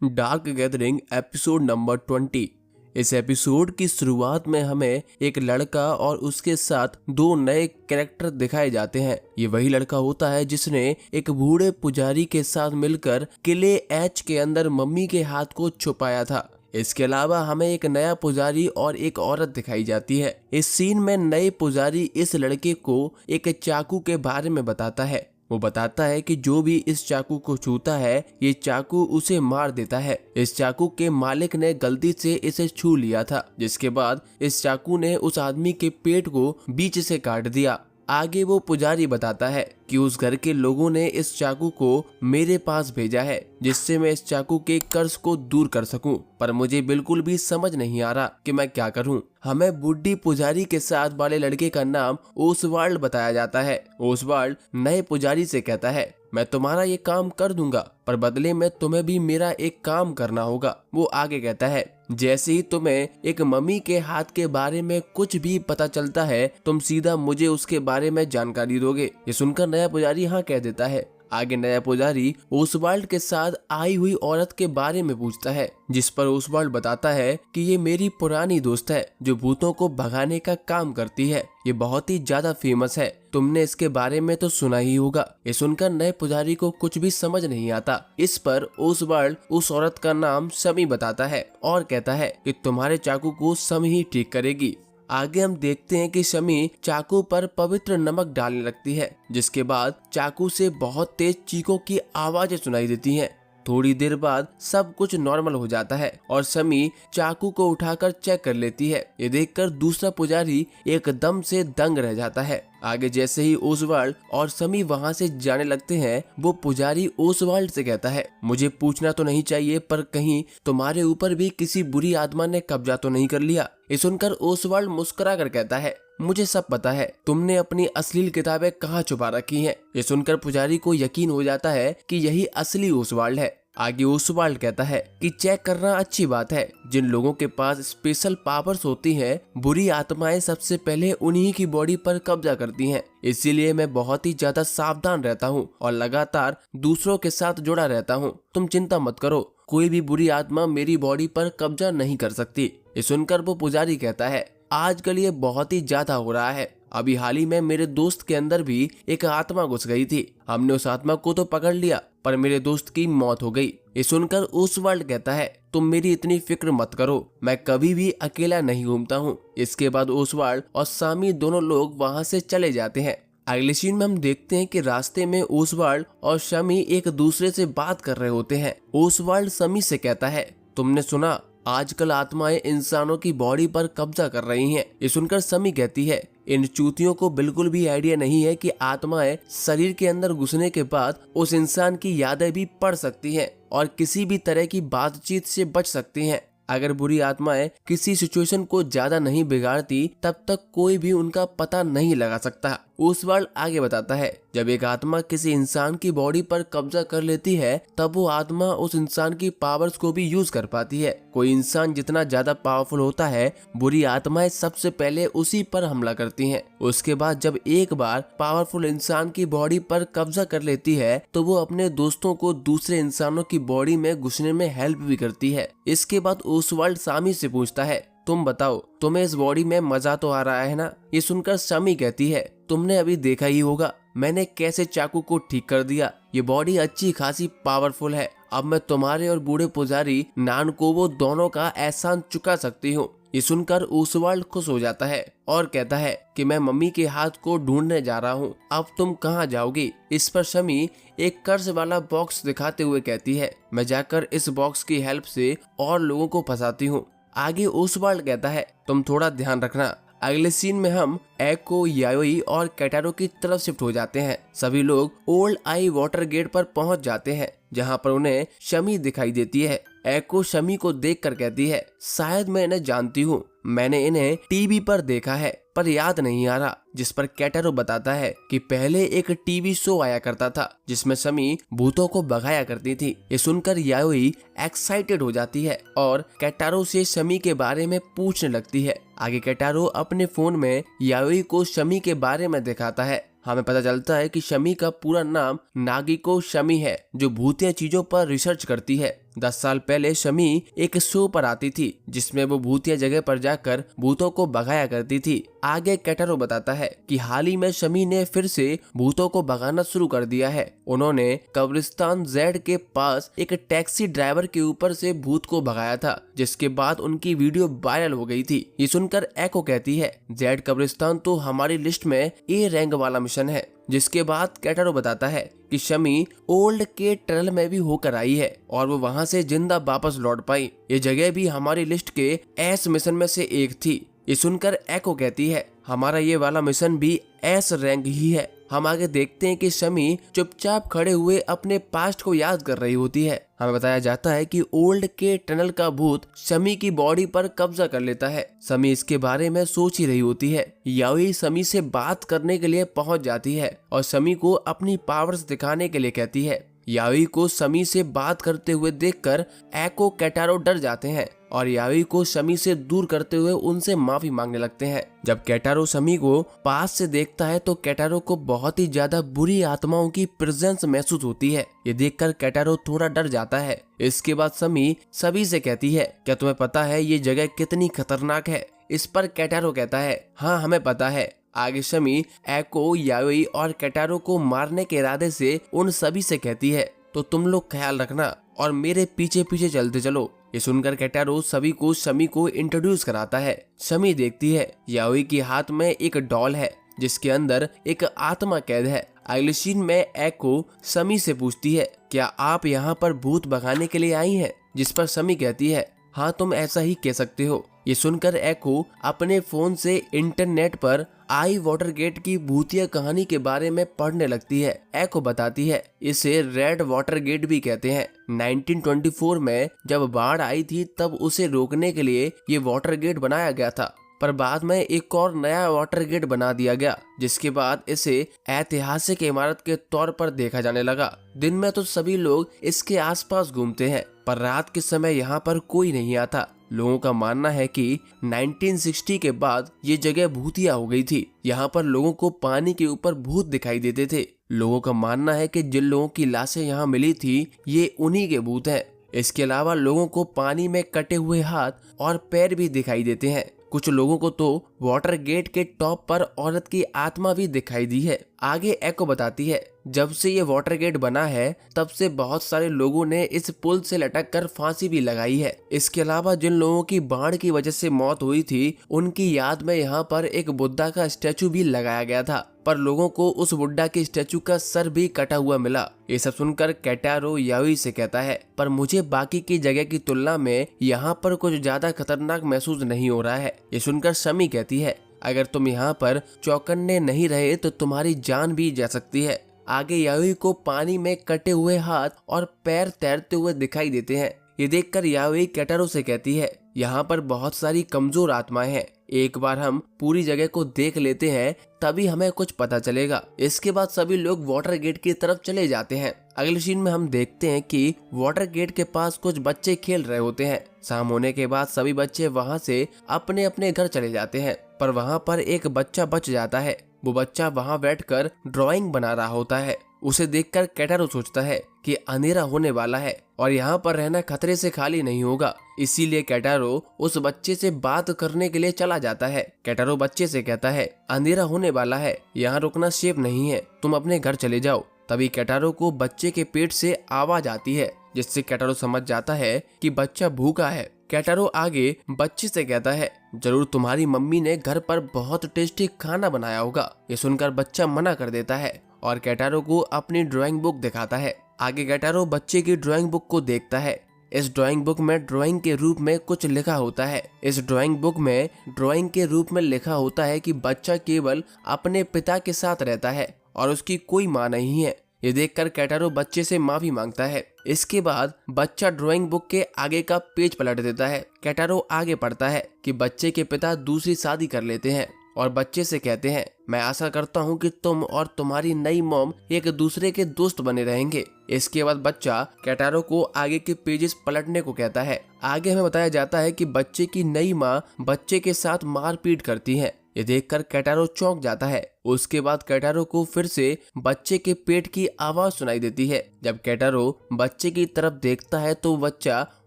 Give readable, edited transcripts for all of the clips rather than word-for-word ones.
Dark gathering episode number 20। इस episode की शुरुआत में हमें एक लड़का और उसके साथ दो नए कैरेक्टर दिखाए जाते हैं। ये वही लड़का होता है जिसने एक बूढ़े पुजारी के साथ मिलकर किले एच के अंदर मम्मी के हाथ को छुपाया था। इसके अलावा हमें एक नया पुजारी और एक औरत दिखाई जाती है। इस सीन में नए पुजारी इस लड़के को एक चाकू के बारे में बताता है। वो बताता है कि जो भी इस चाकू को छूता है ये चाकू उसे मार देता है। इस चाकू के मालिक ने गलती से इसे छू लिया था, जिसके बाद इस चाकू ने उस आदमी के पेट को बीच से काट दिया। आगे वो पुजारी बताता है कि उस घर के लोगों ने इस चाकू को मेरे पास भेजा है जिससे मैं इस चाकू के कर्ज को दूर कर सकूं, पर मुझे बिल्कुल भी समझ नहीं आ रहा कि मैं क्या करूं। हमें बुड्ढी पुजारी के साथ वाले लड़के का नाम ओसवाल्ड बताया जाता है। ओसवाल्ड नए पुजारी से कहता है, मैं तुम्हारा ये काम कर दूंगा, पर बदले में तुम्हें भी मेरा एक काम करना होगा। वो आगे कहता है, जैसे ही तुम्हें एक मम्मी के हाथ के बारे में कुछ भी पता चलता है तुम सीधा मुझे उसके बारे में जानकारी दोगे। ये सुनकर नया पुजारी हाँ कह देता है। आगे नया पुजारी ओसवाल्ड के साथ आई हुई औरत के बारे में पूछता है, जिस पर ओसवाल्ड बताता है कि ये मेरी पुरानी दोस्त है जो भूतों को भगाने का काम करती है। ये बहुत ही ज्यादा फेमस है, तुमने इसके बारे में तो सुना ही होगा। ये सुनकर नए पुजारी को कुछ भी समझ नहीं आता। इस पर ओसवाल्ड उस औरत का नाम शमी बताता है और कहता है कि तुम्हारे चाकू को शमी ही ठीक करेगी। आगे हम देखते हैं कि शमी चाकू पर पवित्र नमक डालने लगती है, जिसके बाद चाकू से बहुत तेज चीखों की आवाजें सुनाई देती हैं। थोड़ी देर बाद सब कुछ नॉर्मल हो जाता है और शमी चाकू को उठाकर चेक कर लेती है। ये देखकर दूसरा पुजारी एकदम से दंग रह जाता है। आगे जैसे ही ओसवाल्ड और शमी वहां से जाने लगते हैं, वो पुजारी ओसवाल्ड से कहता है, मुझे पूछना तो नहीं चाहिए, पर कहीं तुम्हारे ऊपर भी किसी बुरी आत्मा ने कब्जा तो नहीं कर लिया। ये सुनकर ओसवाल्ड मुस्कुरा कर कहता है, मुझे सब पता है, तुमने अपनी अश्लील किताबें कहाँ छुपा रखी हैं। ये सुनकर पुजारी को यकीन हो जाता है कि यही असली ओसवाल्ड है। आगे ओसवाल्ड कहता है कि चेक करना अच्छी बात है। जिन लोगों के पास स्पेशल पावर्स होती हैं, बुरी आत्माएं सबसे पहले उन्हीं की बॉडी पर कब्जा करती हैं। इसीलिए मैं बहुत ही ज्यादा सावधान रहता हूँ और लगातार दूसरों के साथ जुड़ा रहता हूँ। तुम चिंता मत करो, कोई भी बुरी आत्मा मेरी बॉडी पर कब्जा नहीं कर सकती। ये सुनकर वो पुजारी कहता है, आजकल ये बहुत ही ज्यादा हो रहा है। अभी हाल ही में मेरे दोस्त के अंदर भी एक आत्मा घुस गई थी। हमने उस आत्मा को तो पकड़ लिया, पर मेरे दोस्त की मौत हो गई। ये सुनकर ओसवाल्ड कहता है, तुम मेरी इतनी फिक्र मत करो, मैं कभी भी अकेला नहीं घूमता हूँ। इसके बाद ओसवाल्ड और शमी दोनों लोग वहाँ से चले जाते हैं। अगले सीन में हम देखते हैं कि रास्ते में ओसवाल्ड और शमी एक दूसरे से बात कर रहे होते हैं। ओसवाल्ड शमी से कहता है, तुमने सुना, आजकल आत्माएं इंसानों की बॉडी पर कब्जा कर रही हैं। ये सुनकर शमी कहती है, इन चूतियों को बिल्कुल भी आइडिया नहीं है कि आत्माएं शरीर के अंदर घुसने के बाद उस इंसान की यादें भी पढ़ सकती हैं और किसी भी तरह की बातचीत से बच सकती हैं। अगर बुरी आत्माएं किसी सिचुएशन को ज्यादा नहीं बिगाड़ती तब तक कोई भी उनका पता नहीं लगा सकता। ओसवाल्ड आगे बताता है, जब एक आत्मा किसी इंसान की बॉडी पर कब्जा कर लेती है तब वो आत्मा उस इंसान की पावर्स को भी यूज कर पाती है। कोई इंसान जितना ज्यादा पावरफुल होता है, बुरी आत्माएं सबसे पहले उसी पर हमला करती हैं। उसके बाद जब एक बार पावरफुल इंसान की बॉडी पर कब्जा कर लेती है तो वो अपने दोस्तों को दूसरे इंसानों की बॉडी में घुसने में हेल्प भी करती है। इसके बाद ओसवाल्ड शमी से पूछता है, तुम बताओ, तुम्हें इस बॉडी में मजा तो आ रहा है ना? ये सुनकर शमी कहती है, तुमने अभी देखा ही होगा मैंने कैसे चाकू को ठीक कर दिया। ये बॉडी अच्छी खासी पावरफुल है। अब मैं तुम्हारे और बूढ़े पुजारी नानकोवो दोनों का एहसान चुका सकती हूँ। ये सुनकर ओसवाल्ड खुश हो जाता है और कहता है कि मैं मम्मी के हाथ को ढूंढने जा रहा हूँ, अब तुम कहाँ जाओगी? इस पर शमी एक कर्ज वाला बॉक्स दिखाते हुए कहती है, मैं जाकर इस बॉक्स की हेल्प से और लोगों को फंसाती हूँ। आगे ओसवाल्ड कहता है, तुम थोड़ा ध्यान रखना। अगले सीन में हम एको, यायोई और कैटारो की तरफ शिफ्ट हो जाते हैं। सभी लोग ओल्ड आई वाटर गेट पर पहुंच जाते हैं, जहां पर उन्हें शमी दिखाई देती है। एको शमी को देखकर कहती है, शायद मैं इन्हें जानती हूँ, मैंने इन्हें टीवी पर देखा है पर याद नहीं आ रहा। जिस पर कैटारो बताता है कि पहले एक टीवी शो आया करता था जिसमें शमी भूतों को भगाया करती थी। ये सुनकर यायोई एक्साइटेड हो जाती है और कैटारो से शमी के बारे में पूछने लगती है। आगे कैटारो अपने फोन में यायोई को शमी के बारे में दिखाता है। हमें पता चलता है कि शमी का पूरा नाम नागिको शमी है, जो भूतिया चीजों पर रिसर्च करती है। 10 साल पहले शमी एक शो पर आती थी जिसमें वो भूतिया जगह पर जाकर भूतों को भगाया करती थी। आगे केटारो बताता है कि हाल ही में शमी ने फिर से भूतों को भगाना शुरू कर दिया है। उन्होंने कब्रिस्तान जेड के पास एक टैक्सी ड्राइवर के ऊपर से भूत को भगाया था, जिसके बाद उनकी वीडियो वायरल हो गई थी। ये सुनकर एको कहती है, जेड कब्रिस्तान तो हमारी लिस्ट में ए रैंक वाला मिशन है। जिसके बाद केटारो बताता है कि शमी ओल्ड के टनल में भी होकर आई है और वो वहाँ से जिंदा वापस लौट पाई। ये जगह भी हमारी लिस्ट के एस मिशन में से एक थी। ये सुनकर एको कहती है, हमारा ये वाला मिशन भी एस रैंक ही है। हम आगे देखते हैं कि शमी चुपचाप खड़े हुए अपने पास्ट को याद कर रही होती है। हमें बताया जाता है कि ओल्ड के टनल का भूत शमी की बॉडी पर कब्जा कर लेता है। शमी इसके बारे में सोच ही रही होती है। याओई शमी से बात करने के लिए पहुंच जाती है और शमी को अपनी पावर्स दिखाने के लिए कहती है। याओई को शमी से बात करते हुए देखकर एको केटारो डर जाते हैं और याओई को शमी से दूर करते हुए उनसे माफी मांगने लगते हैं। जब केटारो शमी को पास से देखता है तो केटारो को बहुत ही ज्यादा बुरी आत्माओं की प्रेजेंस महसूस होती है। ये देखकर केटारो थोड़ा डर जाता है। इसके बाद शमी सभी से कहती है, क्या तुम्हें पता है ये जगह कितनी खतरनाक है? इस पर केटारो कहता है, हाँ हमें पता है। आगे शमी एको, याओई और केटारो को मारने के इरादे से उन सभी से कहती है, तो तुम लोग ख्याल रखना और मेरे पीछे पीछे चलते चलो। ये सुनकर केटारो सभी को शमी को इंट्रोड्यूस कराता है। शमी देखती है याओई के हाथ में एक डॉल है जिसके अंदर एक आत्मा कैद है। अगले सीन में एको शमी से पूछती है, क्या आप यहाँ पर भूत भगाने के लिए आई हैं? जिस पर शमी कहती है, हाँ तुम ऐसा ही कह सकते हो। ये सुनकर एको अपने फोन से इंटरनेट पर आई वाटर गेट की भूतिया कहानी के बारे में पढ़ने लगती है। एको बताती है इसे रेड वाटर गेट भी कहते हैं। 1924 में जब बाढ़ आई थी तब उसे रोकने के लिए ये वाटर गेट बनाया गया था, पर बाद में एक और नया वाटर गेट बना दिया गया, जिसके बाद इसे ऐतिहासिक इमारत के तौर पर देखा जाने लगा। दिन में तो सभी लोग इसके आसपास घूमते हैं, पर रात के समय यहाँ पर कोई नहीं आता। लोगों का मानना है कि 1960 के बाद ये जगह भूतिया हो गई थी। यहाँ पर लोगों को पानी के ऊपर भूत दिखाई देते थे। लोगों का मानना है कि जिन लोगों की लाशें यहाँ मिली थी ये उन्हीं के भूत हैं। इसके अलावा लोगों को पानी में कटे हुए हाथ और पैर भी दिखाई देते हैं। कुछ लोगों को तो वाटर गेट के टॉप पर औरत की आत्मा भी दिखाई दी है। आगे एको बताती है, जब से ये वाटर गेट बना है तब से बहुत सारे लोगों ने इस पुल से लटक कर फांसी भी लगाई है। इसके अलावा जिन लोगों की बाढ़ की वजह से मौत हुई थी उनकी याद में यहाँ पर एक बुद्धा का स्टैचू भी लगाया गया था, पर लोगों को उस बुद्धा के स्टैचू का सर भी कटा हुआ मिला। ये सब सुनकर केटारो याओई से कहता है, पर मुझे बाकी की जगह की तुलना में यहाँ पर कुछ ज्यादा खतरनाक महसूस नहीं हो रहा है। ये सुनकर शमी कहती है, अगर तुम यहाँ पर चौकन्ने नहीं रहे तो तुम्हारी जान भी जा सकती है। आगे याओई को पानी में कटे हुए हाथ और पैर तैरते हुए दिखाई देते हैं। ये देखकर याओई केटारो से कहती है, यहाँ पर बहुत सारी कमजोर आत्माएं हैं, एक बार हम पूरी जगह को देख लेते हैं तभी हमें कुछ पता चलेगा। इसके बाद सभी लोग वाटर गेट की तरफ चले जाते हैं। अगले सीन में हम देखते हैं कि वाटर गेट के पास कुछ बच्चे खेल रहे होते हैं। शाम होने के बाद सभी बच्चे वहां से अपने अपने घर चले जाते हैं, पर वहां पर एक बच्चा बच जाता है। वो बच्चा वहां बैठकर ड्राइंग बना रहा होता है। उसे देखकर केटारो सोचता है कि अंधेरा होने वाला है और यहाँ पर रहना खतरे से खाली नहीं होगा। इसीलिए केटारो उस बच्चे से बात करने के लिए चला जाता है। केटारो बच्चे से कहता है, अंधेरा होने वाला है, यहाँ रुकना सेफ नहीं है, तुम अपने घर चले जाओ। तभी केटारो को बच्चे के पेट से आवाज आती है, जिससे केटारो समझ जाता है कि बच्चा भूखा है। केटारो आगे बच्चे से कहता है, जरूर तुम्हारी मम्मी ने घर पर बहुत टेस्टी खाना बनाया होगा। ये सुनकर बच्चा मना कर देता है और केटारो को अपनी ड्राइंग बुक दिखाता है। आगे केटारो बच्चे की ड्राइंग बुक को देखता है। इस ड्राइंग बुक में ड्राइंग के रूप में कुछ लिखा होता है। इस ड्राइंग बुक में ड्राइंग के रूप में लिखा होता है कि बच्चा केवल अपने पिता के साथ रहता है और उसकी कोई माँ नहीं है। ये देखकर केटारो बच्चे से माफी मांगता है। इसके बाद बच्चा ड्राइंग बुक के आगे का पेज पलट देता है। केटारो आगे पढ़ता है कि बच्चे के पिता दूसरी शादी कर लेते हैं और बच्चे से कहते हैं, मैं आशा करता हूँ कि तुम और तुम्हारी नई मॉम एक दूसरे के दोस्त बने रहेंगे। इसके बाद बच्चा केटारो को आगे के पेजेस पलटने को कहता है। आगे हमें बताया जाता है कि बच्चे की नई माँ बच्चे के साथ मारपीट करती है। ये देखकर केटारो चौंक जाता है। उसके बाद केटारो को फिर से बच्चे के पेट की आवाज सुनाई देती है। जब केटारो बच्चे की तरफ देखता है तो बच्चा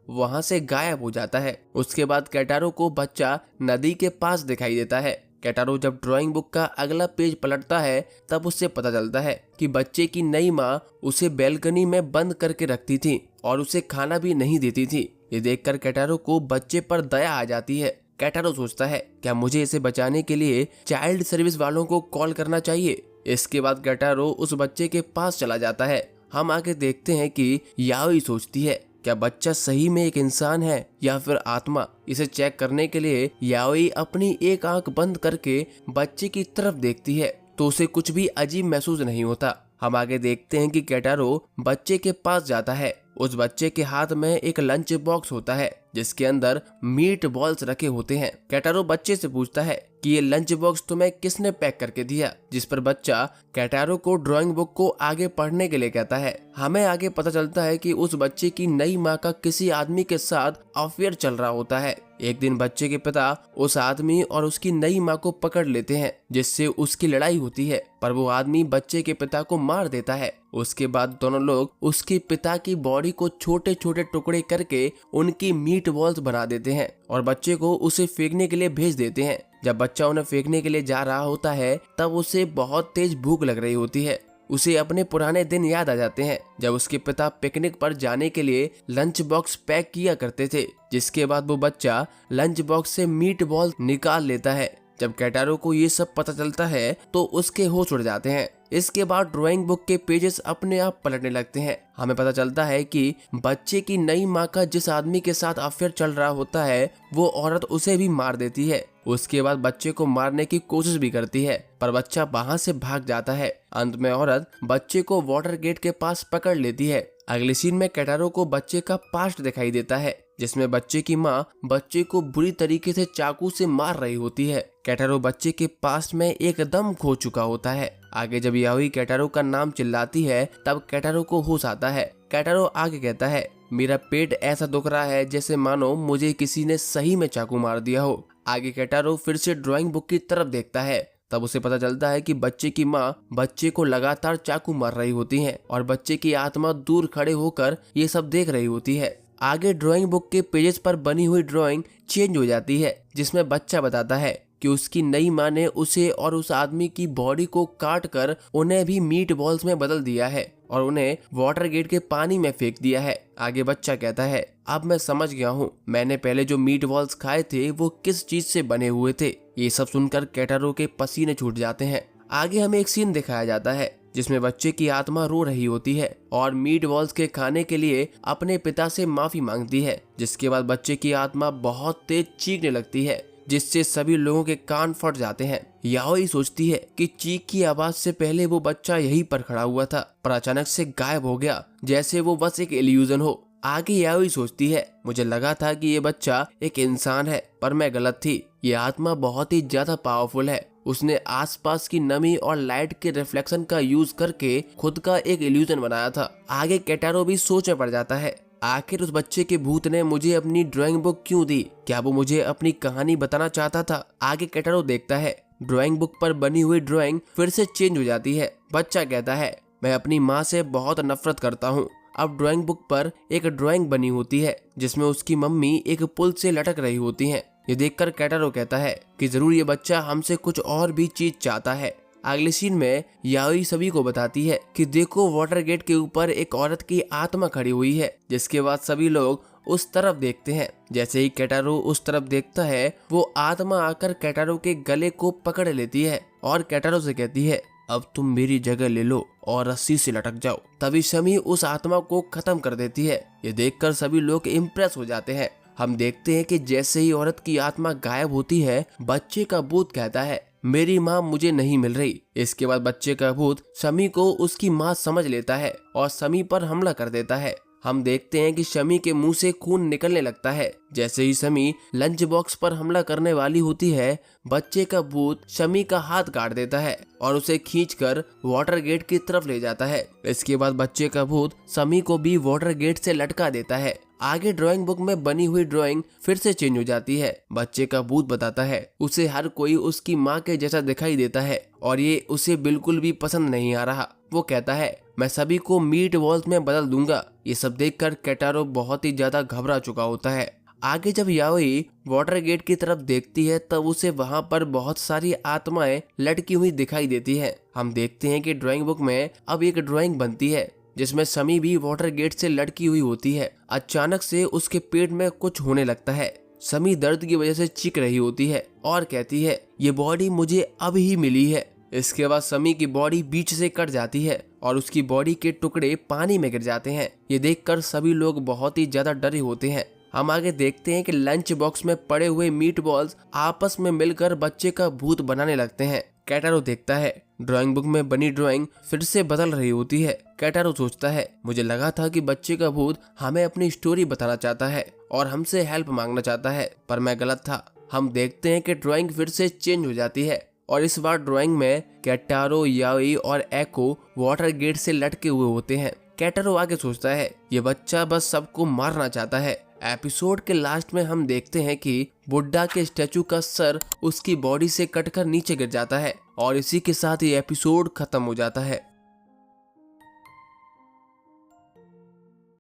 वहां से गायब हो जाता है। उसके बाद केटारो को बच्चा नदी के पास दिखाई देता है। केटारो जब ड्राइंग बुक का अगला पेज पलटता है तब उससे पता चलता है कि बच्चे की नई माँ उसे बैल्कनी में बंद करके रखती थी और उसे खाना भी नहीं देती थी। ये देखकर केटारो को बच्चे पर दया आ जाती है। केटारो सोचता है क्या मुझे इसे बचाने के लिए चाइल्ड सर्विस वालों को कॉल करना चाहिए। इसके बाद केटारो उस बच्चे के पास चला जाता है। हम आगे देखते हैं कि याओई सोचती है क्या बच्चा सही में एक इंसान है या फिर आत्मा। इसे चेक करने के लिए याओई अपनी एक आंख बंद करके बच्चे की तरफ देखती है तो उसे कुछ भी अजीब महसूस नहीं होता। हम आगे देखते हैं कि केटारो बच्चे के पास जाता है। उस बच्चे के हाथ में एक लंच बॉक्स होता है जिसके अंदर मीट बॉल्स रखे होते हैं। केटारो बच्चे से पूछता है कि ये लंच बॉक्स तुम्हें किसने पैक करके दिया, जिस पर बच्चा केटारो को ड्राइंग बुक को आगे पढ़ने के लिए कहता है। हमें आगे पता चलता है कि उस बच्चे की नई माँ का किसी आदमी के साथ अफेयर चल रहा होता है। एक दिन बच्चे के पिता उस आदमी और उसकी नई माँ को पकड़ लेते हैं जिससे उसकी लड़ाई होती है, पर वो आदमी बच्चे के पिता को मार देता है। उसके बाद दोनों लोग उसके पिता की बॉडी को छोटे छोटे टुकड़े करके उनकी मीट बॉल्स बना देते हैं और बच्चे को उसे फेंकने के लिए भेज देते हैं। जब बच्चा उन्हें फेंकने के लिए जा रहा होता है तब उसे बहुत तेज भूख लग रही होती है। उसे अपने पुराने दिन याद आ जाते हैं जब उसके पिता पिकनिक पर जाने के लिए लंच बॉक्स पैक किया करते थे। जिसके बाद वो बच्चा लंच बॉक्स से मीट बॉल निकाल लेता है। जब केटारो को ये सब पता चलता है तो उसके होश उड़ जाते हैं। इसके बाद ड्राइंग बुक के पेजेस अपने आप पलटने लगते हैं। हमें पता चलता है कि बच्चे की नई माँ का जिस आदमी के साथ अफेयर चल रहा होता है वो औरत उसे भी मार देती है। उसके बाद बच्चे को मारने की कोशिश भी करती है पर बच्चा वहां से भाग जाता है। अंत में औरत बच्चे को वाटर गेट के पास पकड़ लेती है। अगले सीन में केटारो को बच्चे का पास्ट दिखाई देता है जिसमें बच्चे की माँ बच्चे को बुरी तरीके से चाकू से मार रही होती है। केटारो बच्चे के पास्ट में एकदम खो चुका होता है। आगे जब याओई केटारो का नाम चिल्लाती है तब केटारो को होश आता है। केटारो आगे कहता है मेरा पेट ऐसा दुख रहा है जैसे मानो मुझे किसी ने सही में चाकू मार दिया हो। आगे केटारो फिर से ड्राइंग बुक की तरफ देखता है तब उसे पता चलता है कि बच्चे की माँ बच्चे को लगातार चाकू मार रही होती है और बच्चे की आत्मा दूर खड़े होकर ये सब देख रही होती है। आगे ड्राइंग बुक के पेजेस पर बनी हुई ड्राइंग चेंज हो जाती है जिसमें बच्चा बताता है कि उसकी नई माँ ने उसे और उस आदमी की बॉडी को काट कर उन्हें भी मीट बॉल्स में बदल दिया है और उन्हें वाटर गेट के पानी में फेंक दिया है। आगे बच्चा कहता है अब मैं समझ गया हूँ मैंने पहले जो मीट बॉल्स खाए थे वो किस चीज से बने हुए थे। ये सब सुनकर केटारो के पसीने छूट जाते हैं। आगे हमें एक सीन दिखाया जाता है जिसमें बच्चे की आत्मा रो रही होती है और मीट बॉल्स के खाने के लिए अपने पिता से माफी मांगती है। जिसके बाद बच्चे की आत्मा बहुत तेज चीखने लगती है जिससे सभी लोगों के कान फट जाते हैं। याओई सोचती है कि चीख की आवाज से पहले वो बच्चा यहीं पर खड़ा हुआ था पर अचानक से गायब हो गया जैसे वो बस एक इल्यूजन हो। आगे याओई सोचती है मुझे लगा था कि ये बच्चा एक इंसान है पर मैं गलत थी। ये आत्मा बहुत ही ज्यादा पावरफुल है। उसने आसपास की नमी और लाइट के रिफ्लेक्शन का यूज करके खुद का एक इल्यूजन बनाया था। आगे केटारो भी सोच में पड़ जाता है आखिर उस बच्चे के भूत ने मुझे अपनी ड्राइंग बुक क्यों दी। क्या वो मुझे अपनी कहानी बताना चाहता था। आगे केटारो देखता है ड्राइंग बुक पर बनी हुई ड्राइंग फिर से चेंज हो जाती है। बच्चा कहता है मैं अपनी माँ से बहुत नफरत करता हूँ। अब ड्राइंग बुक पर एक ड्राइंग बनी होती है जिसमें उसकी मम्मी एक पुल से लटक रही होती हैं। ये देखकर केटारो कहता है कि जरूर ये बच्चा हमसे कुछ और भी चीज चाहता है। अगले सीन में याओई सभी को बताती है कि देखो वाटर गेट के ऊपर एक औरत की आत्मा खड़ी हुई है। जिसके बाद सभी लोग उस तरफ देखते हैं। जैसे ही केटारो उस तरफ देखता है वो आत्मा आकर केटारो के गले को पकड़ लेती है और केटारो से कहती है अब तुम मेरी जगह ले लो और रस्सी से लटक जाओ। तभी शमी उस आत्मा को खत्म कर देती है। ये देखकर सभी लोग इम्प्रेस हो जाते हैं। हम देखते हैं कि जैसे ही औरत की आत्मा गायब होती है बच्चे का भूत कहता है मेरी माँ मुझे नहीं मिल रही। इसके बाद बच्चे का भूत शमी को उसकी माँ समझ लेता है और शमी पर हमला कर देता है। हम देखते हैं कि शमी के मुंह से खून निकलने लगता है। जैसे ही शमी लंच बॉक्स पर हमला करने वाली होती है बच्चे का भूत शमी का हाथ काट देता है और उसे खींचकर वाटर गेट की तरफ ले जाता है। इसके बाद बच्चे का भूत शमी को भी वाटर गेट से लटका देता है आगे ड्राइंग बुक में बनी हुई ड्राइंग फिर से चेंज हो जाती है। बच्चे का भूत बताता है उसे हर कोई उसकी माँ के जैसा दिखाई देता है और ये उसे बिल्कुल भी पसंद नहीं आ रहा। वो कहता है मैं सभी को मीट बॉल्स में बदल दूंगा। ये सब देखकर केटारो बहुत ही ज्यादा घबरा चुका होता है। आगे जब याओई वाटर गेट की तरफ देखती है तब उसे वहाँ पर बहुत सारी आत्माएं लटकी हुई दिखाई देती है। हम देखते हैं कि ड्राइंग बुक में अब एक ड्राइंग बनती है जिसमें समी भी वाटर गेट से लटकी हुई होती है। अचानक से उसके पेट में कुछ होने लगता है। समी दर्द की वजह से चीख रही होती है और कहती है ये बॉडी मुझे अब ही मिली है। इसके बाद समी की बॉडी बीच से कट जाती है और उसकी बॉडी के टुकड़े पानी में गिर जाते हैं। ये देखकर सभी लोग बहुत ही ज्यादा डरे होते हैं। हम आगे देखते हैं कि लंच बॉक्स में पड़े हुए मीट बॉल्स आपस में मिलकर बच्चे का भूत बनाने लगते हैं। केटारो देखता है ड्राइंग बुक में बनी ड्राइंग फिर से बदल रही होती है। केटारो सोचता है मुझे लगा था कि बच्चे का भूत हमें अपनी स्टोरी बताना चाहता है और हमसे हेल्प मांगना चाहता है, पर मैं गलत था। हम देखते हैं कि ड्राइंग फिर से चेंज हो जाती है और इस बार ड्राइंग में केटारो, याओई और एको वाटर गेट से लटके हुए होते हैं। केटारो आगे सोचता है ये बच्चा बस सबको मारना चाहता है। एपिसोड के लास्ट में हम देखते हैं कि बुड्ढा के स्टैचू का सर उसकी बॉडी से कटकर नीचे गिर जाता है और इसी के साथ ये एपिसोड खत्म हो जाता है।